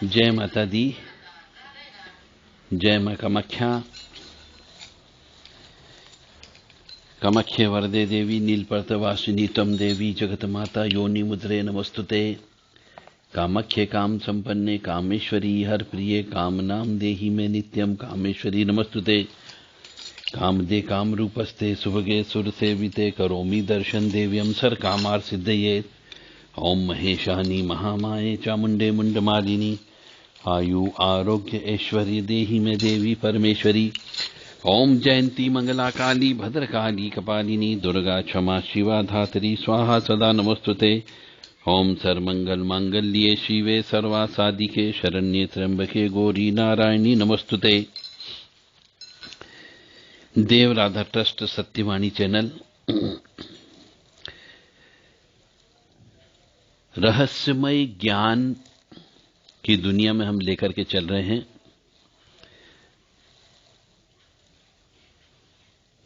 जय माता दी। जय मां कामाख्या। कामाख्ये वरदे देवी नीलपर्तवासिनी त्वं देवी जगत माता योनि मुद्रे नमस्तुते। कामाख्ये काम संपन्ने कामेश्वरी हर प्रिये कामनाम देहि में नित्यम कामेश्वरी नमस्तुते। कामदे काम रूपस्ते सुभगे सुर सेविते करोमि दर्शन देव्यम सर कामार सिद्धये। ओम महेशानी महामाये चामुंडे मुंडमालिनी आयु आरोग्य ऐश्वर्य देहि में देवी परमेश्वरी। ओम जयंती मंगला काली भद्रकाली कपालिनी दुर्गा क्षमा शिवा धात्री स्वाहा सदा नमस्तुते। ओम सर्वमंगल मांगल्ये शिवे सर्वासादिके शरण्ये त्र्यंबके गौरी नारायणी नमस्तुते। देव राधा ट्रस्ट सत्यवाणी चैनल रहस्यमय ज्ञान की दुनिया में हम लेकर के चल रहे हैं।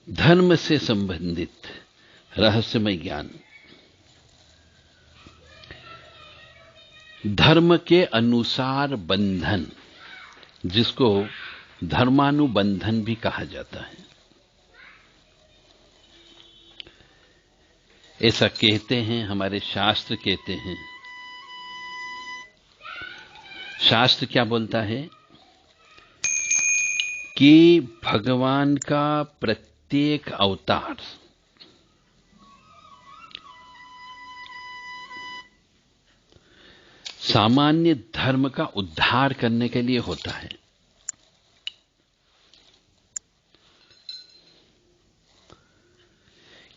धर्म से संबंधित रहस्यमय ज्ञान, धर्म के अनुसार बंधन, जिसको धर्मानुबंधन भी कहा जाता है। ऐसा कहते हैं, हमारे शास्त्र कहते हैं। शास्त्र क्या बोलता है कि भगवान का प्रत्येक अवतार सामान्य धर्म का उद्धार करने के लिए होता है।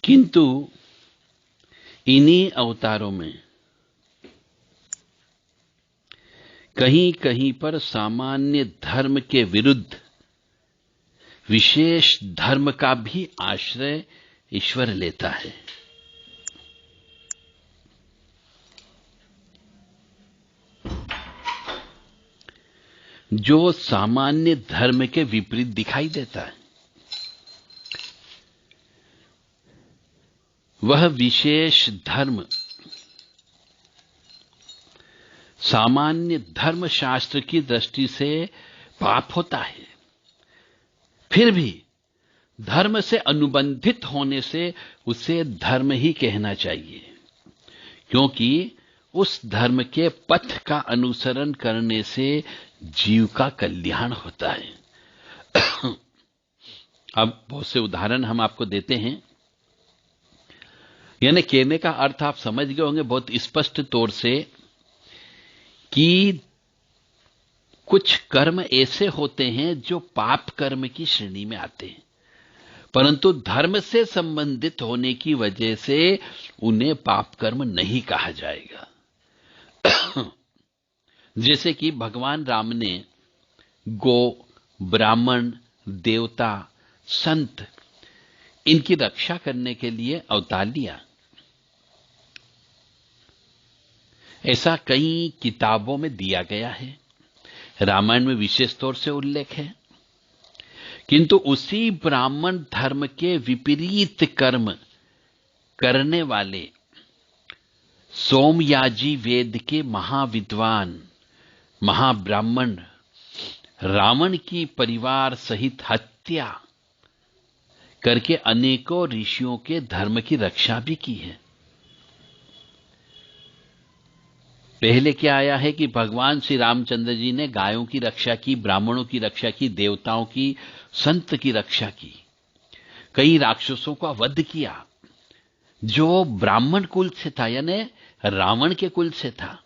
किंतु इन्हीं अवतारों में कहीं कहीं पर सामान्य धर्म के विरुद्ध विशेष धर्म का भी आश्रय ईश्वर लेता है। जो सामान्य धर्म के विपरीत दिखाई देता है, वह विशेष धर्म सामान्य धर्म शास्त्र की दृष्टि से पाप होता है। फिर भी धर्म से अनुबंधित होने से उसे धर्म ही कहना चाहिए, क्योंकि उस धर्म के पथ का अनुसरण करने से जीव का कल्याण होता है। अब बहुत से उदाहरण हम आपको देते हैं। यानी कहने का अर्थ आप समझ गए होंगे बहुत स्पष्ट तौर से कि कुछ कर्म ऐसे होते हैं जो पाप कर्म की श्रेणी में आते हैं, परंतु धर्म से संबंधित होने की वजह से उन्हें पाप कर्म नहीं कहा जाएगा। जैसे कि भगवान राम ने गो, ब्राह्मण, देवता, संत, इनकी रक्षा करने के लिए अवतार लिया। ऐसा कई किताबों में दिया गया है, रामायण में विशेष तौर से उल्लेख है। किंतु उसी ब्राह्मण धर्म के विपरीत कर्म करने वाले सोमयाजी वेद के महाविद्वान महाब्राह्मण रावण की परिवार सहित हत्या करके अनेकों ऋषियों के धर्म की रक्षा भी की है। पहले क्या आया है कि भगवान श्री रामचंद्र जी ने गायों की रक्षा की, ब्राह्मणों की रक्षा की, देवताओं की, संत की रक्षा की, कई राक्षसों का वध किया जो ब्राह्मण कुल से था, यानी रावण के कुल से था।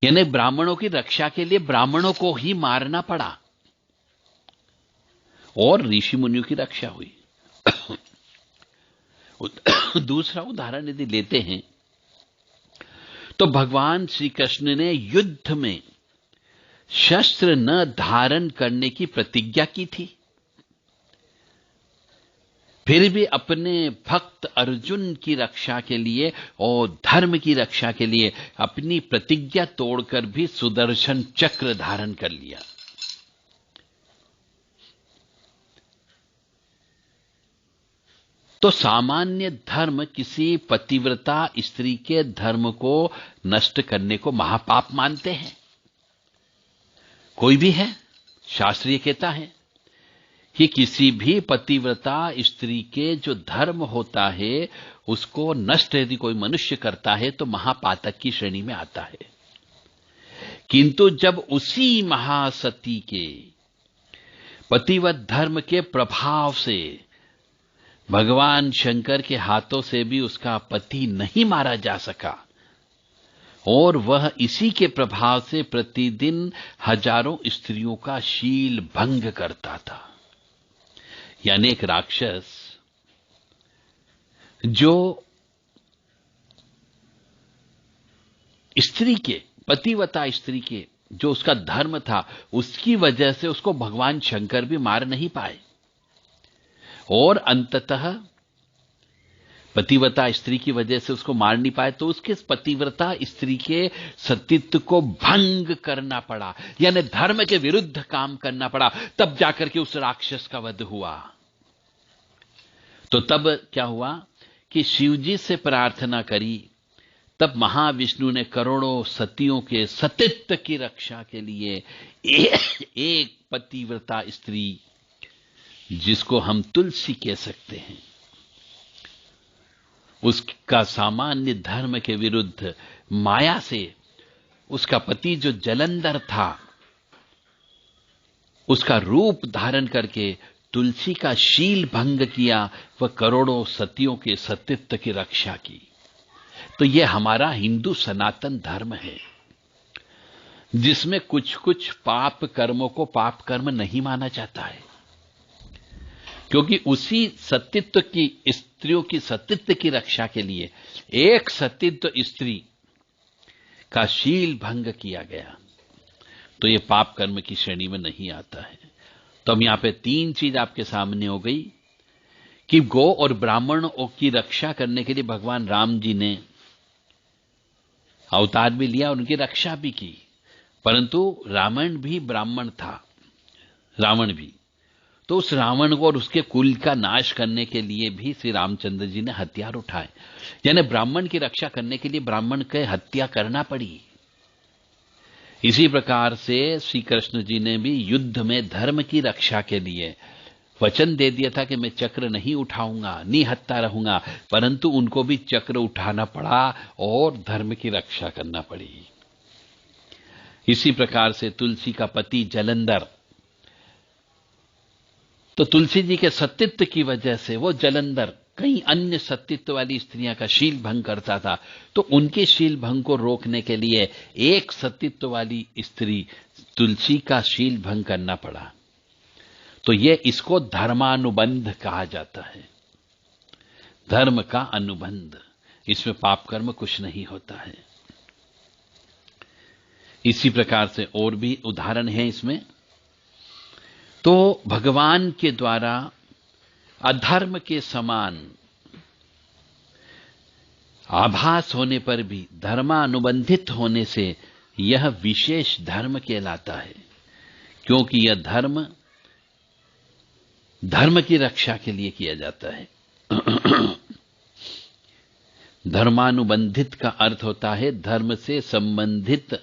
यानी ब्राह्मणों की रक्षा के लिए ब्राह्मणों को ही मारना पड़ा और ऋषि मुनियों की रक्षा हुई। दूसरा उदाहरण यदि लेते हैं तो भगवान श्री कृष्ण ने युद्ध में शस्त्र न धारण करने की प्रतिज्ञा की थी, फिर भी अपने भक्त अर्जुन की रक्षा के लिए और धर्म की रक्षा के लिए अपनी प्रतिज्ञा तोड़कर भी सुदर्शन चक्र धारण कर लिया। तो सामान्य धर्म किसी पतिव्रता स्त्री के धर्म को नष्ट करने को महापाप मानते हैं। कोई भी है, शास्त्र ये कहता है कि किसी भी पतिव्रता स्त्री के जो धर्म होता है उसको नष्ट यदि कोई मनुष्य करता है तो महापातक की श्रेणी में आता है। किंतु जब उसी महासती के पतिव्रत धर्म के प्रभाव से भगवान शंकर के हाथों से भी उसका पति नहीं मारा जा सका और वह इसी के प्रभाव से प्रतिदिन हजारों स्त्रियों का शील भंग करता था, यानी एक राक्षस जो स्त्री के, पतिव्रता स्त्री के जो उसका धर्म था उसकी वजह से उसको भगवान शंकर भी मार नहीं पाए और अंततः पतिव्रता स्त्री की वजह से उसको मार नहीं पाए तो उसके पतिव्रता स्त्री के सतीत्व को भंग करना पड़ा, यानी धर्म के विरुद्ध काम करना पड़ा, तब जाकर के उस राक्षस का वध हुआ। तो तब क्या हुआ कि शिवजी से प्रार्थना करी, तब महाविष्णु ने करोड़ों सतियों के सतीत्व की रक्षा के लिए एक पतिव्रता स्त्री, जिसको हम तुलसी कह सकते हैं, उसका सामान्य धर्म के विरुद्ध माया से उसका पति जो जलंधर था उसका रूप धारण करके तुलसी का शील भंग किया, वह करोड़ों सतियों के सतीत्व की रक्षा की। तो यह हमारा हिंदू सनातन धर्म है जिसमें कुछ कुछ पाप कर्मों को पाप कर्म नहीं माना जाता है, क्योंकि उसी सतीत्व की स्त्रियों की सतीत्व की रक्षा के लिए एक सतीत्व स्त्री का शील भंग किया गया, तो यह पाप कर्म की श्रेणी में नहीं आता है। तो हम यहां पे तीन चीज आपके सामने हो गई कि गौ और ब्राह्मणों की रक्षा करने के लिए भगवान राम जी ने अवतार भी लिया, उनकी रक्षा भी की, परंतु रावण भी ब्राह्मण था, रावण भी, तो उस रावण को और उसके कुल का नाश करने के लिए भी श्री रामचंद्र जी ने हथियार उठाए, यानी ब्राह्मण की रक्षा करने के लिए ब्राह्मण की हत्या करना पड़ी। इसी प्रकार से श्री कृष्ण जी ने भी युद्ध में धर्म की रक्षा के लिए वचन दे दिया था कि मैं चक्र नहीं उठाऊंगा, निहत्ता रहूंगा, परंतु उनको भी चक्र उठाना पड़ा और धर्म की रक्षा करना पड़ी। इसी प्रकार से तुलसी का पति जलंधर, तो तुलसी जी के सतीत्व की वजह से वो जलंधर कई अन्य सतीत्व वाली स्त्रियां का शील भंग करता था, तो उनके शील भंग को रोकने के लिए एक सतीत्व वाली स्त्री तुलसी का शील भंग करना पड़ा। तो ये इसको धर्मानुबंध कहा जाता है, धर्म का अनुबंध, इसमें पाप कर्म कुछ नहीं होता है। इसी प्रकार से और भी उदाहरण है इसमें। तो भगवान के द्वारा अधर्म के समान आभास होने पर भी धर्मानुबंधित होने से यह विशेष धर्म कहलाता है, क्योंकि यह धर्म धर्म की रक्षा के लिए किया जाता है। धर्मानुबंधित का अर्थ होता है धर्म से संबंधित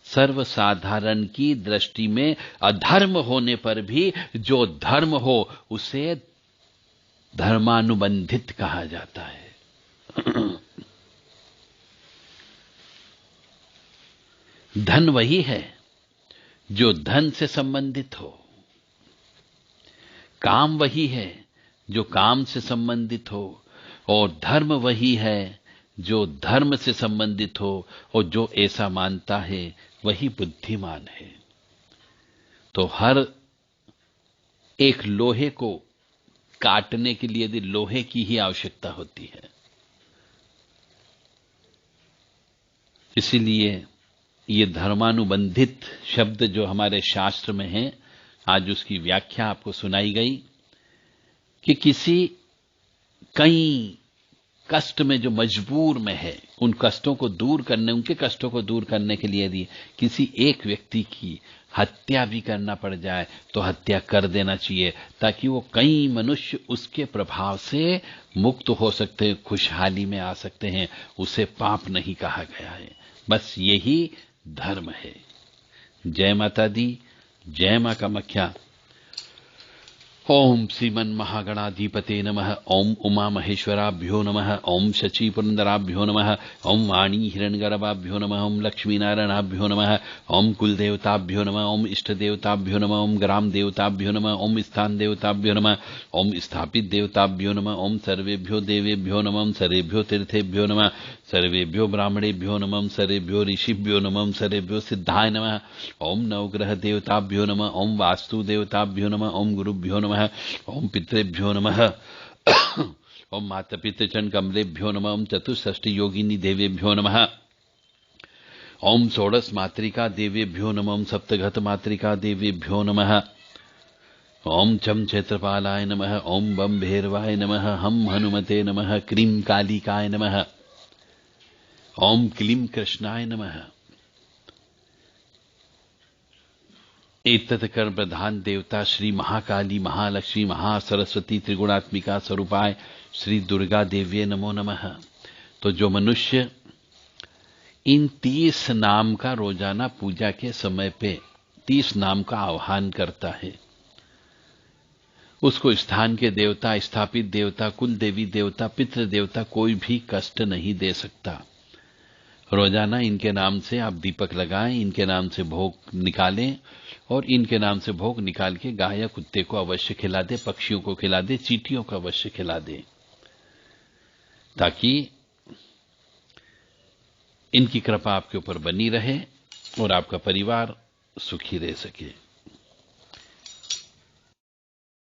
सर्वसाधारण की दृष्टि में अधर्म होने पर भी जो धर्म हो उसे धर्मानुबंधित कहा जाता है। धन वही है जो धन से संबंधित हो, काम वही है जो काम से संबंधित हो, और धर्म वही है जो धर्म से संबंधित हो, और जो ऐसा मानता है वही बुद्धिमान है। तो हर एक लोहे को काटने के लिए यदि लोहे की ही आवश्यकता होती है, इसीलिए ये धर्मानुबंधित शब्द जो हमारे शास्त्र में है, आज उसकी व्याख्या आपको सुनाई गई कि किसी कई कष्ट में जो मजबूर में है, उन कष्टों को दूर करने, उनके कष्टों को दूर करने के लिए यदि किसी एक व्यक्ति की हत्या भी करना पड़ जाए तो हत्या कर देना चाहिए, ताकि वो कई मनुष्य उसके प्रभाव से मुक्त हो सकते हैं, खुशहाली में आ सकते हैं। उसे पाप नहीं कहा गया है, बस यही धर्म है। जय माता दी। जय मां कामाख्या। ओम श्रीमन महागणाधिपते नमः। ओम उमा महेश्वराभ्यो नमः। ओम शची पुरंदराभ्यो नमः। ओम वाणी हिरण्यगर्भाभ्यो नमः। ओम लक्ष्मी नारायणाभ्यो नमः। ओम कुलदेवताभ्यो नमः। ओम इष्ट देवताभ्यो नमः। ओम ग्राम देवताभ्यो नमः। ओम स्थान देवताभ्यो नमः। ओम स्थापित देवताभ्यो नमः। ओम सर्वेभ्यो देवेभ्यो नमः। ओम सर्वेभ्यो तीर्थेभ्यो नमः। सर्वेभ्यो ब्राह्मणेभ्यो नमः। सर्वेभ्यो ऋषिभ्यो नमः। सर्वेभ्यो सिद्धाय नमः। ओम नवग्रह देवताभ्यो नमः। ओम वास्तु देवताभ्यो नमः। ओम गुरुभ्यो नमः। ओम पितृभ्यो नमः। ओम माता पितृचरण कमलेभ्यो नमः। ओम चतुष्षष्टि योगिनी देवेभ्यो नमः। ओम षोडश मातृका देवेभ्यो नमः। ओम सप्तघत मातृका देवेभ्यो नमः। ओम चम क्षेत्रपालाय नमः। ओम बम भैरवाय नमः। हम हनुमते नमः। क्रीम कालिकाय नमः। ओम क्लीम कृष्णाय नमः। एतत् कर्म प्रधान देवता श्री महाकाली महालक्ष्मी महासरस्वती त्रिगुणात्मिका स्वरूपाय श्री दुर्गा देव्ये नमो नमः। तो जो मनुष्य इन 30 नाम का रोजाना पूजा के समय पे 30 नाम का आह्वान करता है, उसको स्थान के देवता, स्थापित देवता, कुल देवी देवता, पितृ देवता कोई भी कष्ट नहीं दे सकता। रोजाना इनके नाम से आप दीपक लगाएं, इनके नाम से भोग निकालें और इनके नाम से भोग निकाल के गाय या कुत्ते को अवश्य खिला दे, पक्षियों को खिला दे, चींटियों को अवश्य खिला दे, ताकि इनकी कृपा आपके ऊपर बनी रहे और आपका परिवार सुखी रह सके।